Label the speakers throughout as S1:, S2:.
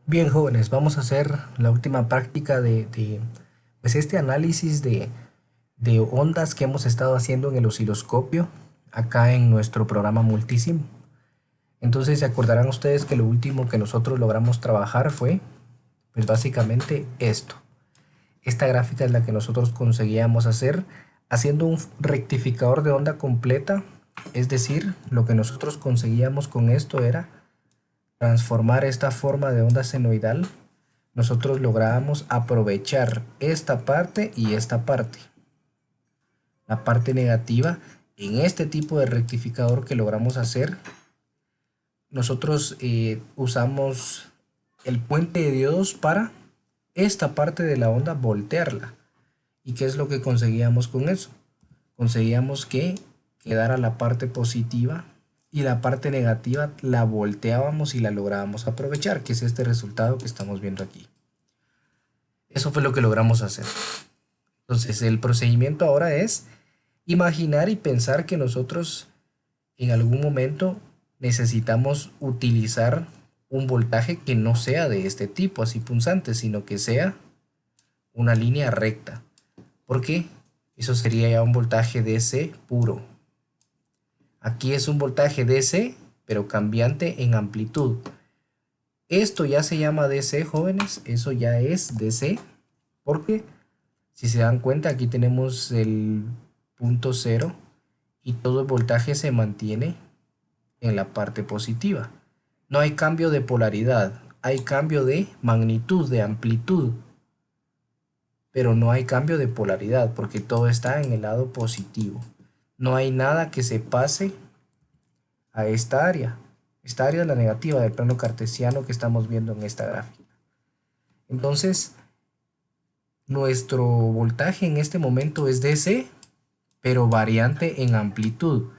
S1: Bien, jóvenes, vamos a hacer la última práctica pues este análisis de ondas que hemos estado haciendo en el osciloscopio acá en nuestro programa Multisim. Entonces se acordarán ustedes que lo último que nosotros logramos trabajar fue pues básicamente esto. Esta gráfica es la que nosotros conseguíamos hacer haciendo un rectificador de onda completa, es decir, lo que nosotros conseguíamos con esto era transformar esta forma de onda senoidal. Nosotros lográbamos aprovechar esta parte y esta parte. La parte negativa, en este tipo de rectificador que logramos hacer, nosotros usamos el puente de diodos para esta parte de la onda voltearla. ¿Y qué es lo que conseguíamos con eso? Conseguíamos que quedara la parte positiva y la parte negativa la volteábamos y la lográbamos aprovechar, que es este resultado que estamos viendo aquí. Eso fue lo que logramos hacer. Entonces, el procedimiento ahora es imaginar y pensar que nosotros en algún momento necesitamos utilizar un voltaje que no sea de este tipo, así punzante, sino que sea una línea recta. ¿Por qué? Eso sería ya un voltaje DC puro. Aquí es un voltaje DC, pero cambiante en amplitud. Esto ya se llama DC, jóvenes. Eso ya es DC, porque si se dan cuenta, aquí tenemos el punto cero y todo el voltaje se mantiene en la parte positiva. No hay cambio de polaridad, hay cambio de magnitud, de amplitud, pero no hay cambio de polaridad porque todo está en el lado positivo. No hay nada que se pase a esta área. Esta área es la negativa del plano cartesiano que estamos viendo en esta gráfica. Entonces, nuestro voltaje en este momento es DC, pero variante en amplitud.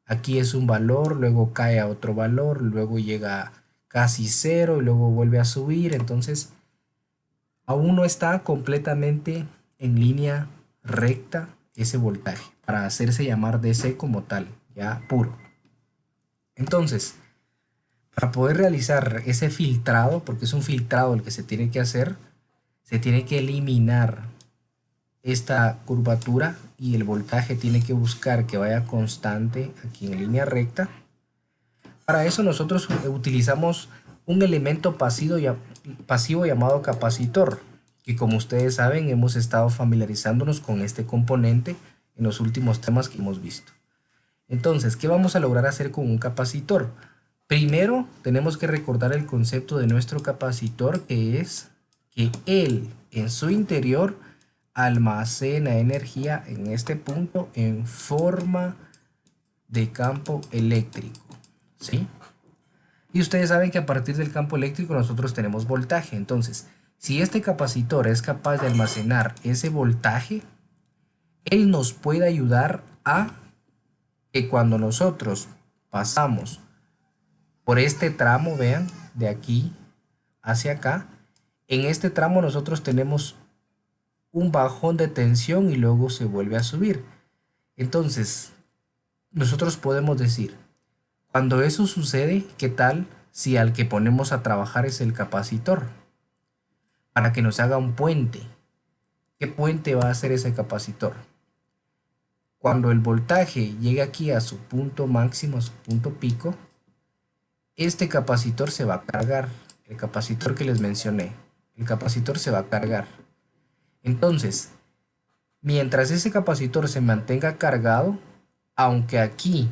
S1: Aquí es un valor, luego cae a otro valor, luego llega a casi cero y luego vuelve a subir. Entonces, aún no está completamente en línea recta ese voltaje para hacerse llamar DC como tal, ya puro. Entonces, para poder realizar ese filtrado, porque es un filtrado el que se tiene que hacer, se tiene que eliminar esta curvatura y el voltaje tiene que buscar que vaya constante aquí en línea recta. Para eso nosotros utilizamos un elemento pasivo llamado capacitor, que como ustedes saben hemos estado familiarizándonos con este componente en los últimos temas que hemos visto. Entonces, ¿qué vamos a lograr hacer con un capacitor? Primero tenemos que recordar el concepto de nuestro capacitor, que es que él en su interior almacena energía en este punto en forma de campo eléctrico, ¿sí? Y ustedes saben que a partir del campo eléctrico nosotros tenemos voltaje. Entonces, si este capacitor es capaz de almacenar ese voltaje, él nos puede ayudar a que cuando nosotros pasamos por este tramo, vean, de aquí hacia acá, en este tramo nosotros tenemos un bajón de tensión y luego se vuelve a subir. Entonces, nosotros podemos decir, cuando eso sucede, ¿qué tal si al que ponemos a trabajar es el capacitor? Para que nos haga un puente. ¿Qué puente va a hacer ese capacitor? Cuando el voltaje llegue aquí a su punto máximo, a su punto pico, este capacitor se va a cargar. El capacitor que les mencioné, el capacitor se va a cargar. Entonces, mientras ese capacitor se mantenga cargado, aunque aquí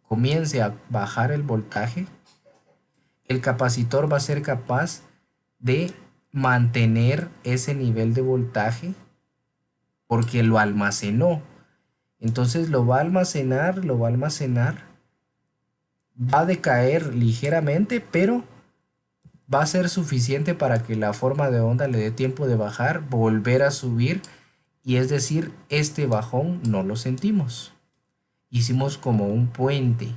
S1: comience a bajar el voltaje, el capacitor va a ser capaz de mantener ese nivel de voltaje porque lo almacenó. Entonces lo va a almacenar, va a decaer ligeramente, pero va a ser suficiente para que la forma de onda le dé tiempo de bajar, volver a subir, y es decir, este bajón no lo sentimos. Hicimos como un puente,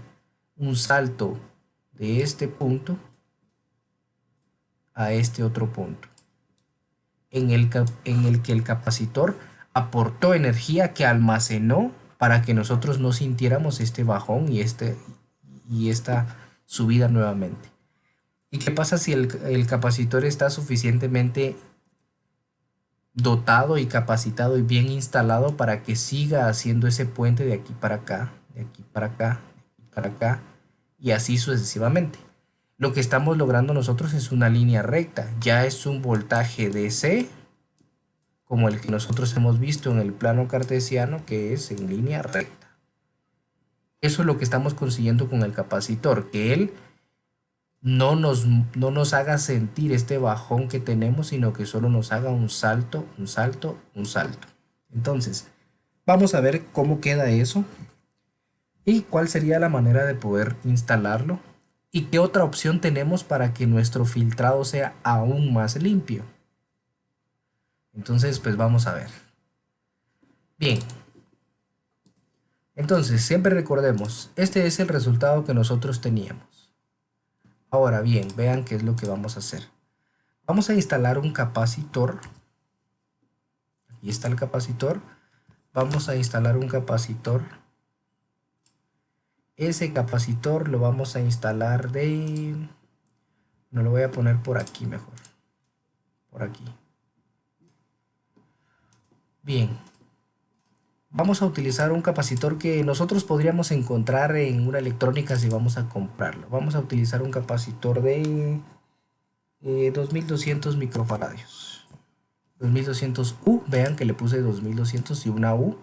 S1: un salto de este punto a este otro punto, en el que el capacitor aportó energía que almacenó para que nosotros no sintiéramos este bajón y esta subida nuevamente. ¿Y qué pasa si el capacitor está suficientemente dotado y capacitado y bien instalado para que siga haciendo ese puente de aquí para acá, de aquí para acá, de aquí para acá y así sucesivamente? Lo que estamos logrando nosotros es una línea recta, ya es un voltaje DC como el que nosotros hemos visto en el plano cartesiano, que es en línea recta. Eso es lo que estamos consiguiendo con el capacitor, que él no nos haga sentir este bajón que tenemos, sino que solo nos haga un salto, un salto, un salto. Entonces, vamos a ver cómo queda eso y cuál sería la manera de poder instalarlo y qué otra opción tenemos para que nuestro filtrado sea aún más limpio. Entonces, pues vamos a ver. Bien. Entonces, siempre recordemos, este es el resultado que nosotros teníamos. Ahora bien, vean qué es lo que vamos a hacer. Vamos a instalar un capacitor. Aquí está el capacitor. Vamos a instalar un capacitor. Ese capacitor lo vamos a instalar de... No lo voy a poner por aquí mejor. Por aquí. Bien. Vamos a utilizar un capacitor que nosotros podríamos encontrar en una electrónica si vamos a comprarlo. Vamos a utilizar un capacitor de 2200 microfaradios. 2200 U, vean que le puse 2200 y una U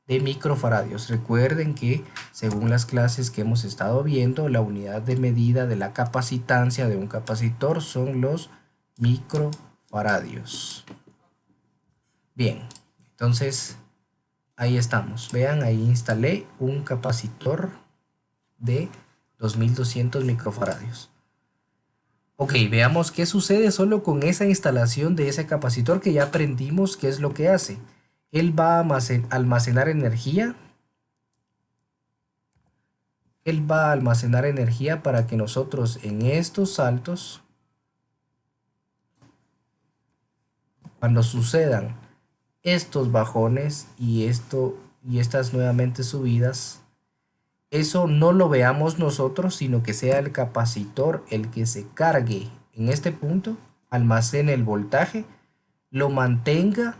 S1: de microfaradios. Recuerden que según las clases que hemos estado viendo, la unidad de medida de la capacitancia de un capacitor son los microfaradios. Bien, entonces ahí estamos. Vean, ahí instalé un capacitor de 2200 microfaradios. Ok, veamos qué sucede solo con esa instalación de ese capacitor que ya aprendimos qué es lo que hace. Él va a almacenar energía. Él va a almacenar energía para que nosotros en estos saltos, cuando sucedan estos bajones y estas nuevamente subidas, eso no lo veamos nosotros, sino que sea el capacitor el que se cargue en este punto, almacene el voltaje, lo mantenga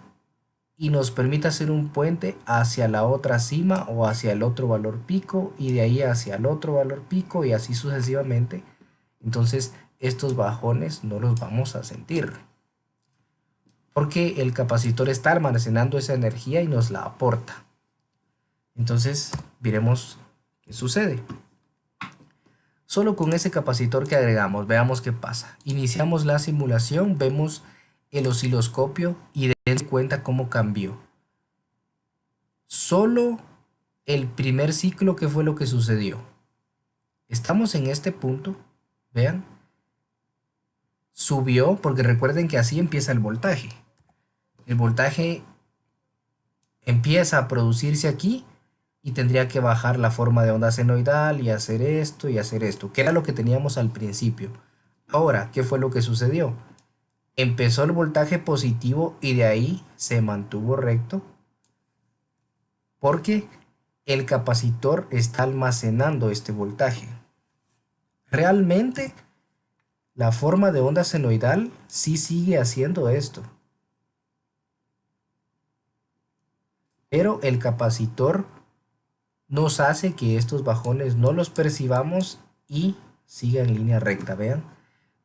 S1: y nos permita hacer un puente hacia la otra cima o hacia el otro valor pico y de ahí hacia el otro valor pico y así sucesivamente. Entonces estos bajones no los vamos a sentir porque el capacitor está almacenando esa energía y nos la aporta. Entonces veremos qué sucede. Solo con ese capacitor que agregamos, veamos qué pasa. Iniciamos la simulación, vemos el osciloscopio y dense cuenta cómo cambió. Solo el primer ciclo, ¿qué fue lo que sucedió? Estamos en este punto, vean, subió, porque recuerden que así empieza el voltaje. El voltaje empieza a producirse aquí y tendría que bajar la forma de onda senoidal y hacer esto, que era lo que teníamos al principio. Ahora, ¿qué fue lo que sucedió? Empezó el voltaje positivo y de ahí se mantuvo recto porque el capacitor está almacenando este voltaje. Realmente la forma de onda senoidal sí sigue haciendo esto, pero el capacitor nos hace que estos bajones no los percibamos y siga en línea recta. Vean,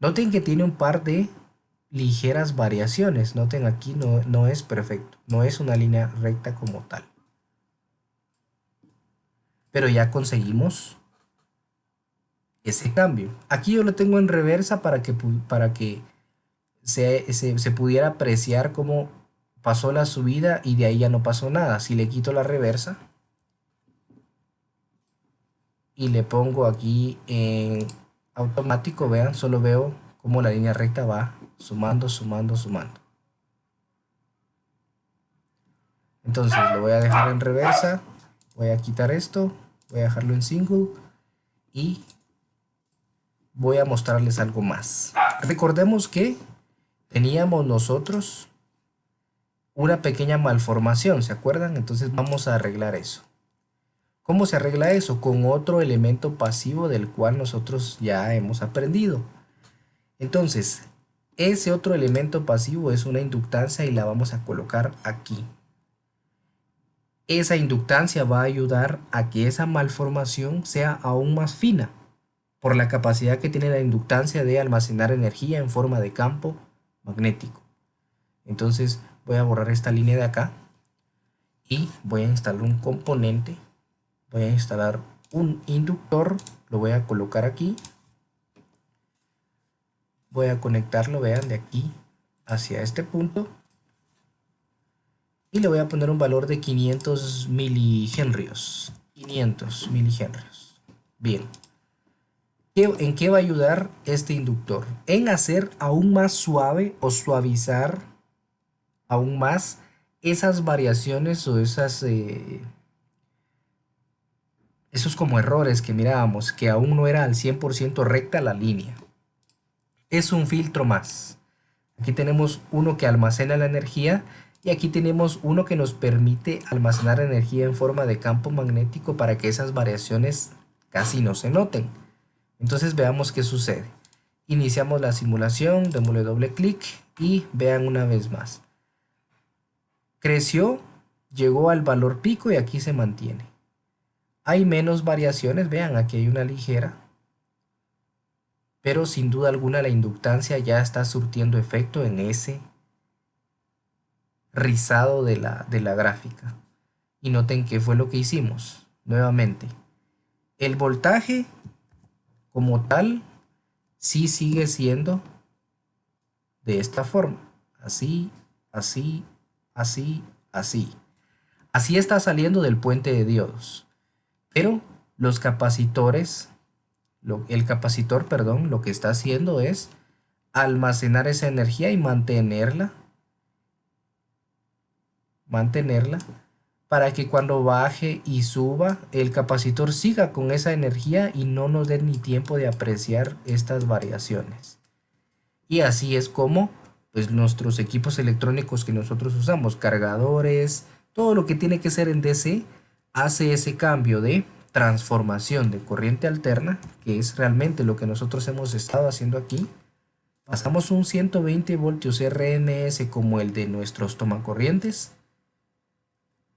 S1: noten que tiene un par de ligeras variaciones. Noten aquí no es perfecto, no es una línea recta como tal, pero ya conseguimos ese cambio. Aquí yo lo tengo en reversa para que se pudiera apreciar cómo pasó la subida y de ahí ya no pasó nada. Si le quito la reversa y le pongo aquí en automático, vean, solo veo cómo la línea recta va sumando, sumando, sumando. Entonces lo voy a dejar en reversa, voy a quitar esto, voy a dejarlo en single y voy a mostrarles algo más. Recordemos que teníamos nosotros una pequeña malformación, ¿se acuerdan? Entonces vamos a arreglar eso. ¿Cómo se arregla eso? Con otro elemento pasivo del cual nosotros ya hemos aprendido. Entonces, ese otro elemento pasivo es una inductancia y la vamos a colocar aquí. Esa inductancia va a ayudar a que esa malformación sea aún más fina, por la capacidad que tiene la inductancia de almacenar energía en forma de campo magnético. Entonces voy a borrar esta línea de acá y voy a instalar un componente. Voy a instalar un inductor, lo voy a colocar aquí. Voy a conectarlo, vean, de aquí hacia este punto. Y le voy a poner un valor de 500 milihenrios. 500 milihenrios. Bien. ¿En qué va a ayudar este inductor? En hacer aún más suave o suavizar aún más esas variaciones o esos como errores que mirábamos, que aún no era al 100% recta la línea. Es un filtro más. Aquí tenemos uno que almacena la energía y aquí tenemos uno que nos permite almacenar energía en forma de campo magnético para que esas variaciones casi no se noten. Entonces veamos qué sucede. Iniciamos la simulación, démosle doble clic y vean una vez más. Creció, llegó al valor pico y aquí se mantiene. Hay menos variaciones, vean, aquí hay una ligera, pero sin duda alguna la inductancia ya está surtiendo efecto en ese rizado de la gráfica. Y noten qué fue lo que hicimos. Nuevamente, el voltaje como tal sí sigue siendo de esta forma. Así, así, así, así. Así está saliendo del puente de diodos. Pero los capacitores, el capacitor, perdón, lo que está haciendo es almacenar esa energía y mantenerla para que cuando baje y suba el capacitor siga con esa energía y no nos dé ni tiempo de apreciar estas variaciones. Y así es como pues nuestros equipos electrónicos que nosotros usamos, cargadores, todo lo que tiene que ser en DC, hace ese cambio de transformación de corriente alterna, que es realmente lo que nosotros hemos estado haciendo aquí. Pasamos un 120 voltios RMS como el de nuestros tomacorrientes,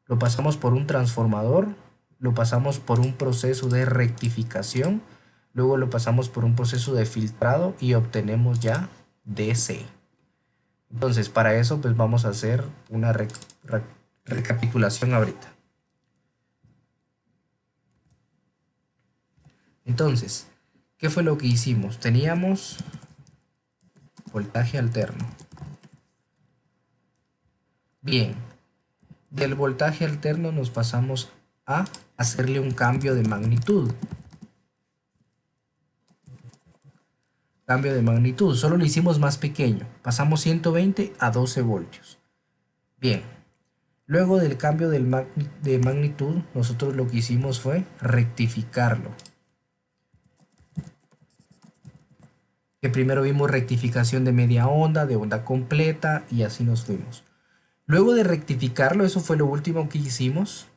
S1: lo pasamos por un transformador, lo pasamos por un proceso de rectificación, luego lo pasamos por un proceso de filtrado y obtenemos ya DC. Entonces para eso pues vamos a hacer una recapitulación ahorita. Entonces, ¿qué fue lo que hicimos? Teníamos voltaje alterno. Bien, del voltaje alterno nos pasamos a hacerle un cambio de magnitud. Cambio de magnitud, solo lo hicimos más pequeño. Pasamos 120 a 12 voltios. Bien, luego del cambio de magnitud, nosotros lo que hicimos fue rectificarlo. Que primero vimos rectificación de media onda, de onda completa y así nos fuimos. Luego de rectificarlo, eso fue lo último que hicimos.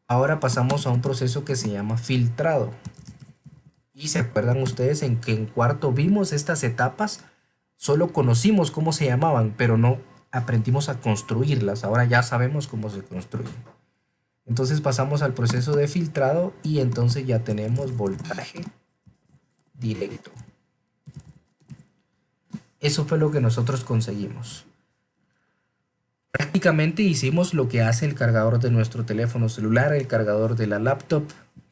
S1: Ahora pasamos a un proceso que se llama filtrado. Y se acuerdan ustedes en que en cuarto vimos estas etapas, solo conocimos cómo se llamaban, pero no aprendimos a construirlas. Ahora ya sabemos cómo se construyen. Entonces pasamos al proceso de filtrado y entonces ya tenemos voltaje directo. Eso fue lo que nosotros conseguimos. Prácticamente hicimos lo que hace el cargador de nuestro teléfono celular, el cargador de la laptop,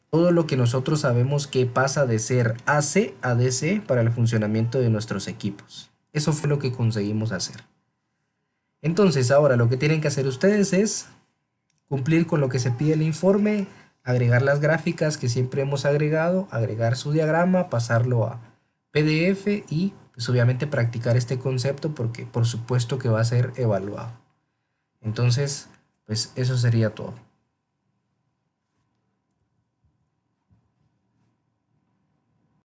S1: todo lo que nosotros sabemos que pasa de ser AC a DC para el funcionamiento de nuestros equipos. Eso fue lo que conseguimos hacer. Entonces ahora lo que tienen que hacer ustedes es cumplir con lo que se pide el informe, agregar las gráficas que siempre hemos agregado, agregar su diagrama, pasarlo a PDF y pues obviamente practicar este concepto porque por supuesto que va a ser evaluado. Entonces, pues eso sería todo.